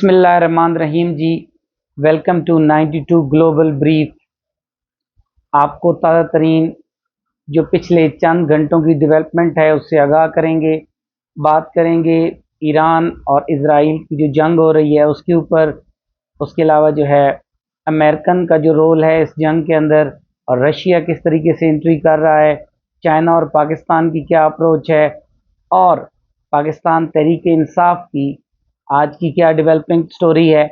बिस्मिल्लाहिर्रहमानिर्रहीम जी। Welcome to 92 global brief. आपको ताज़ा तरीन जो पिछले चंद घंटों की डेवलपमेंट है उससे आगाह करेंगे। बात करेंगे ईरान और इज़राइल की जो जंग हो रही है उसके ऊपर। उसके अलावा जो है अमेरिकन का जो रोल है इस जंग के अंदर, और रशिया किस तरीके से एंट्री कर रहा है, चाइना और पाकिस्तान की क्या अप्रोच है, और पाकिस्तान तहरीक इंसाफ की आज की क्या डेवलपिंग स्टोरी है,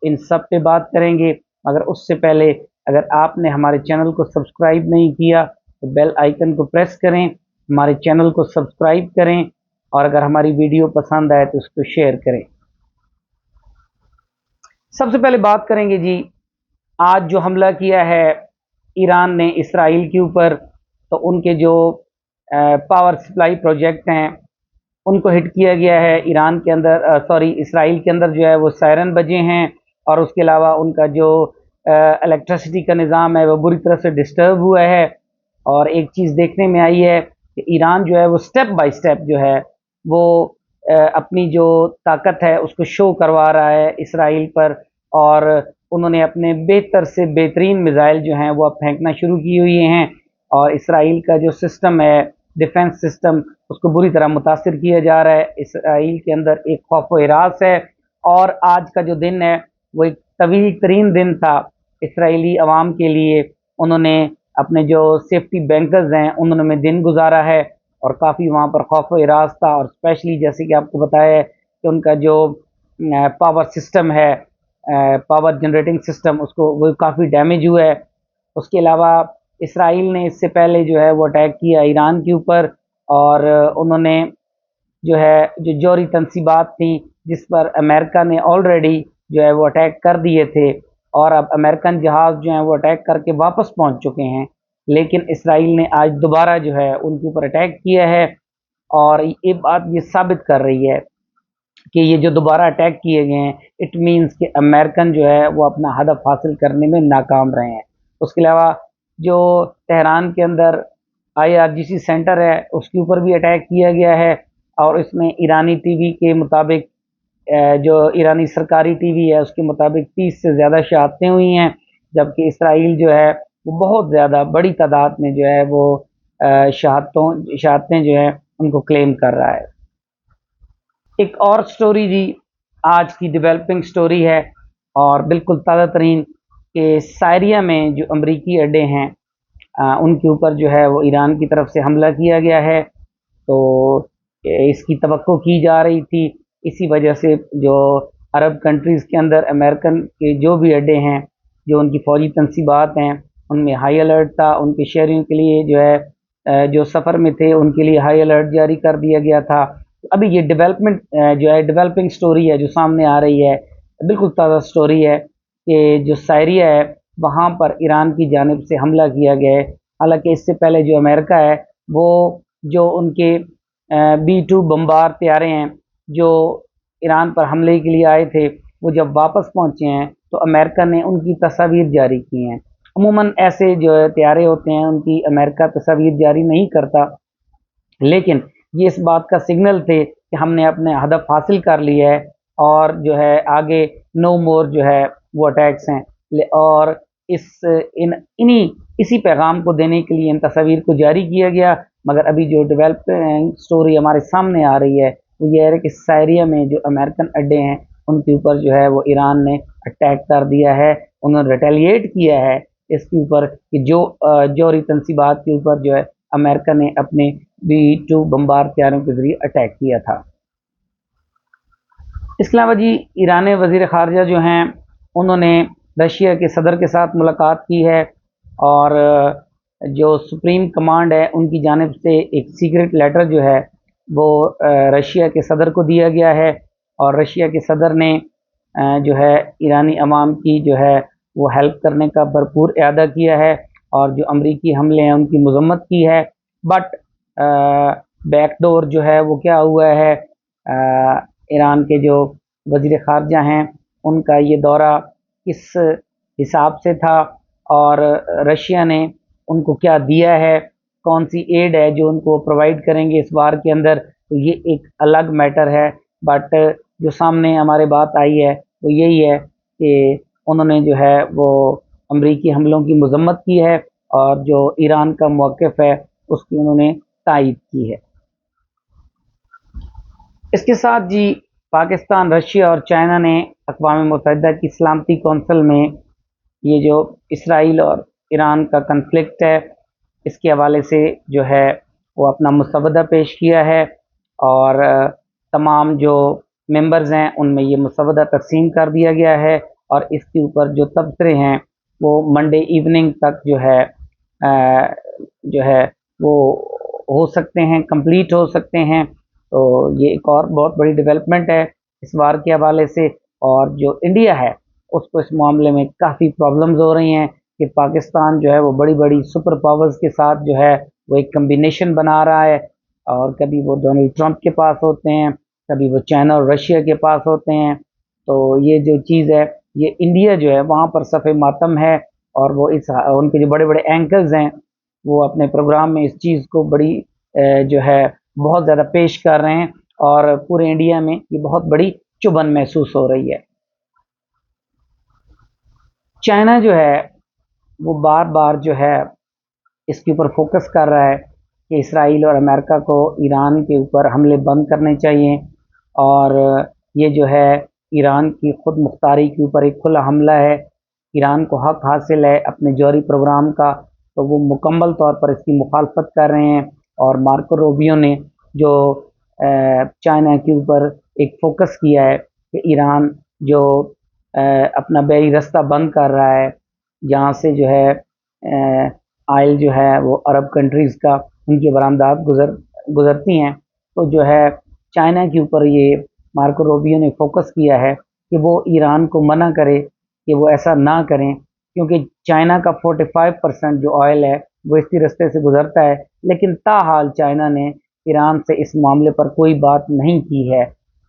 इन सब पे बात करेंगे। मगर उससे पहले अगर आपने हमारे चैनल को सब्सक्राइब नहीं किया तो बेल आइकन को प्रेस करें, हमारे चैनल को सब्सक्राइब करें, और अगर हमारी वीडियो पसंद आए तो उसको शेयर करें। सबसे पहले बात करेंगे जी, आज जो हमला किया है ईरान ने इसराइल के ऊपर, तो उनके जो पावर सप्लाई प्रोजेक्ट हैं उनको हिट किया गया है। ईरान के अंदर इसराइल के अंदर जो है वो सायरन बजे हैं, और उसके अलावा उनका जो इलेक्ट्रिसिटी का निज़ाम है वो बुरी तरह से डिस्टर्ब हुआ है। और एक चीज़ देखने में आई है कि ईरान जो है वो स्टेप बाय स्टेप जो है वो अपनी जो ताकत है उसको शो करवा रहा है इसराइल पर, और उन्होंने अपने बेहतर से बेहतरीन मिज़ाइल जो हैं वो अब फेंकना शुरू की हुई हैं, और इसराइल का जो सिस्टम है डिफेंस सिस्टम उसको बुरी तरह मुतासिर किया जा रहा है। इसराइल के अंदर एक खौफ व हिरास है, और आज का जो दिन है वो एक तवील तरीन दिन था इसराइली अवाम के लिए। उन्होंने अपने जो सेफ्टी बैंकर्स हैं उन्होंने दिन गुजारा है, और काफ़ी वहाँ पर खौफ व हिरास था। और स्पेशली जैसे कि आपको बताया है कि उनका जो पावर सिस्टम है, पावर जनरेटिंग सिस्टम, उसको वो काफ़ी डैमेज हुआ है। उसके अलावा इसराइल ने इससे पहले जो है वो अटैक किया ईरान के ऊपर, और उन्होंने जो है जो जौहरी तनसीबात थी जिस पर अमेरिका ने ऑलरेडी जो है वो अटैक कर दिए थे, और अब अमेरिकन जहाज़ जो हैं वो अटैक करके वापस पहुंच चुके हैं। लेकिन इसराइल ने आज दोबारा जो है उनके ऊपर अटैक किया है, और ये बात ये साबित कर रही है कि ये जो दोबारा अटैक किए गए हैं इट मीन्स कि अमेरिकन जो है वो अपना हदफ हासिल करने में नाकाम रहे हैं। उसके अलावा जो तेहरान के अंदर IRGC सेंटर है उसके ऊपर भी अटैक किया गया है, और इसमें ईरानी टीवी के मुताबिक जो ईरानी सरकारी टीवी है उसके मुताबिक 30 से ज़्यादा शहादतें हुई हैं, जबकि इसराइल जो है वो बहुत ज़्यादा बड़ी तादाद में जो है वो शहादतें जो है उनको क्लेम कर रहा है। एक और स्टोरी जी, आज की डेवलपिंग स्टोरी है और बिल्कुल ताज़ा तरीन, कि सायरिया में जो अमरीकी अड्डे हैं उनके ऊपर जो है वो ईरान की तरफ से हमला किया गया है। तो इसकी तवक्को की जा रही थी, इसी वजह से जो अरब कंट्रीज़ के अंदर अमेरिकन के जो भी अड्डे हैं, जो उनकी फ़ौजी तनसीबात हैं, उनमें हाई अलर्ट था। उनके शहरियों के लिए जो है जो सफ़र में थे उनके लिए हाई अलर्ट जारी कर दिया गया था। अभी ये डेवलपमेंट जो है डेवलपिंग स्टोरी है जो सामने आ रही है, बिल्कुल ताज़ा स्टोरी है कि जो सायरिया है वहाँ पर ईरान की जानिब से हमला किया गया है। हालांकि इससे पहले जो अमेरिका है वो जो उनके B-2 बम्बार तैयारे हैं जो ईरान पर हमले के लिए आए थे, वो जब वापस पहुँचे हैं तो अमेरिका ने उनकी तस्वीर जारी की हैं। अमूमन ऐसे जो तैयारे होते हैं उनकी अमेरिका तस्वीर जारी नहीं करता, लेकिन ये इस बात का सिग्नल थे कि हमने अपने हदफ हासिल कर लिया है, और जो है आगे नो मोर जो है वो अटैक्स हैं। और इसी पैगाम को देने के लिए इन तस्वीर को जारी किया गया। मगर अभी जो डेवलपिंग स्टोरी हमारे सामने आ रही है वो ये है कि सायरिया में जो अमेरिकन अड्डे हैं उनके ऊपर जो है वो ईरान ने अटैक कर दिया है। उन्होंने रिटेलिएट किया है इसके ऊपर कि जो जौहरी तनसीबात के ऊपर जो है अमेरिका ने अपने B-2 बम्बार तैयारों के जरिए अटैक किया था। इसके अलावा जी ईरानी वज़ीर ख़ारजा जो हैं उन्होंने रशिया के सदर के साथ मुलाकात की है, और जो सुप्रीम कमांड है उनकी जानिब से एक सीक्रेट लेटर जो है वो रशिया के सदर को दिया गया है, और रशिया के सदर ने जो है ईरानी अवाम की जो है वो हेल्प करने का भरपूर इरादा किया है, और जो अमरीकी हमले हैं उनकी मज़म्मत की है। बट बैकडोर जो है वो क्या हुआ है, ईरान के जो वज़ीर ख़ारजा हैं उनका ये दौरा किस हिसाब से था, और रशिया ने उनको क्या दिया है, कौन सी एड है जो उनको प्रोवाइड करेंगे इस वार के अंदर, तो ये एक अलग मैटर है। बट जो सामने हमारे बात आई है وہ یہی ہے کہ انہوں نے جو ہے وہ امریکی حملوں کی مذمت کی ہے اور جو ایران کا موقف ہے اس کی انہوں نے تائید کی ہے۔ اس کے ساتھ جی پاکستان، رشیا اور چائنا نے اقوام متحدہ کی سلامتی کونسل میں یہ جو اسرائیل اور ایران کا کنفلکٹ ہے اس کے حوالے سے جو ہے وہ اپنا مسودہ پیش کیا ہے، اور تمام جو ممبرز ہیں ان میں یہ مسودہ تقسیم کر دیا گیا ہے، اور اس کے اوپر جو تبصرے ہیں وہ منڈے ایوننگ تک جو ہے وہ ہو سکتے ہیں، کمپلیٹ ہو سکتے ہیں۔ تو یہ ایک اور بہت بڑی ڈیولپمنٹ ہے اس وار کے حوالے سے۔ اور جو انڈیا ہے اس کو اس معاملے میں کافی پرابلمز ہو رہی ہیں کہ پاکستان جو ہے وہ بڑی بڑی سپر پاورز کے ساتھ جو ہے وہ ایک کمبینیشن بنا رہا ہے، اور کبھی وہ ڈونلڈ ٹرمپ کے پاس ہوتے ہیں، کبھی وہ چائنا اور رشیا کے پاس ہوتے ہیں۔ تو یہ جو چیز ہے یہ انڈیا جو ہے وہاں پر صف ماتم ہے، اور وہ ان کے جو بڑے بڑے اینکرز ہیں وہ اپنے پروگرام میں اس چیز کو بڑی جو ہے بہت زیادہ پیش کر رہے ہیں، اور پورے انڈیا میں یہ بہت بڑی چبھن محسوس ہو رہی ہے۔ چائنا جو ہے وہ بار بار جو ہے اس کے اوپر فوکس کر رہا ہے کہ اسرائیل اور امریکہ کو ایران کے اوپر حملے بند کرنے چاہیے، اور یہ جو ہے ایران کی خود مختاری کے اوپر ایک کھلا حملہ ہے۔ ایران کو حق حاصل ہے اپنے جوہری پروگرام کا، تو وہ مکمل طور پر اس کی مخالفت کر رہے ہیں، اور مارکو روبیو نے جو چائنا کے اوپر ایک فوکس کیا ہے کہ ایران جو اپنا بیری رستہ بند کر رہا ہے جہاں سے جو ہے آئل جو ہے وہ عرب کنٹریز کا ان کی برآمدات گزرتی ہیں، تو جو ہے چائنا کے اوپر یہ مارکو روبیو نے فوکس کیا ہے کہ وہ ایران کو منع کرے کہ وہ ایسا نہ کریں، کیونکہ چائنا کا 45% جو آئل ہے وہ اسی رستے سے گزرتا ہے، لیکن تاحال چائنا نے ایران سے اس معاملے پر کوئی بات نہیں کی ہے۔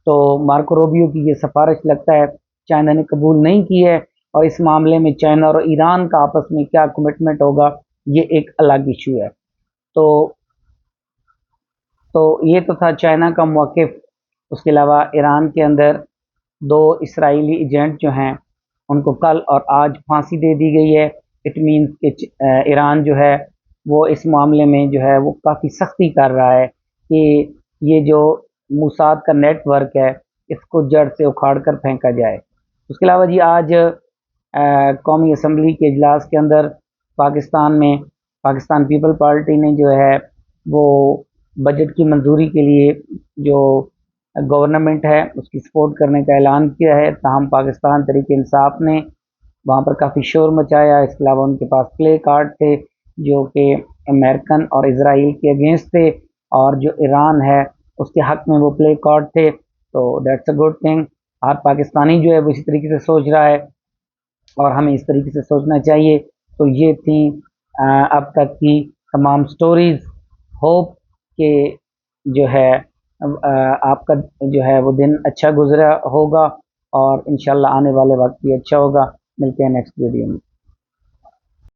تو مارکو روبیو کی یہ سفارش لگتا ہے چائنا نے قبول نہیں کی ہے، اور اس معاملے میں چائنا اور ایران کا آپس میں کیا کمٹمنٹ ہوگا یہ ایک الگ ایشو ہے۔ تو یہ تو تھا چائنا کا موقف۔ اس کے علاوہ ایران کے اندر 2 اسرائیلی ایجنٹ جو ہیں ان کو کل اور آج پھانسی دے دی گئی ہے۔ اٹ مینس کہ ایران جو ہے وہ اس معاملے میں جو ہے وہ کافی سختی کر رہا ہے کہ یہ جو موساد کا نیٹ ورک ہے اس کو جڑ سے اکھاڑ کر پھینکا جائے۔ اس کے علاوہ جی آج قومی اسمبلی کے اجلاس کے اندر پاکستان پیپل پارٹی نے جو ہے وہ بجٹ کی منظوری کے لیے جو گورنمنٹ ہے اس کی سپورٹ کرنے کا اعلان کیا ہے، تاہم پاکستان تحریک انصاف نے وہاں پر کافی شور مچایا۔ اس کے علاوہ ان کے پاس پلے کارڈ تھے جو کہ امریکن اور اسرائیل کے اگینسٹ تھے، اور جو ایران ہے اس کے حق میں وہ پلے کارڈ تھے۔ تو دیٹس اے گڈ تھنگ۔ ہر پاکستانی جو ہے وہ اسی طریقے سے سوچ رہا ہے، اور ہمیں اس طریقے سے سوچنا چاہیے۔ تو یہ تھیں اب تک کی تمام سٹوریز۔ ہوپ کہ جو ہے آپ کا جو ہے وہ دن اچھا گزرا ہوگا، اور انشاءاللہ آنے والے وقت بھی اچھا ہوگا۔ ملتے ہیں نیکسٹ ویڈیو میں۔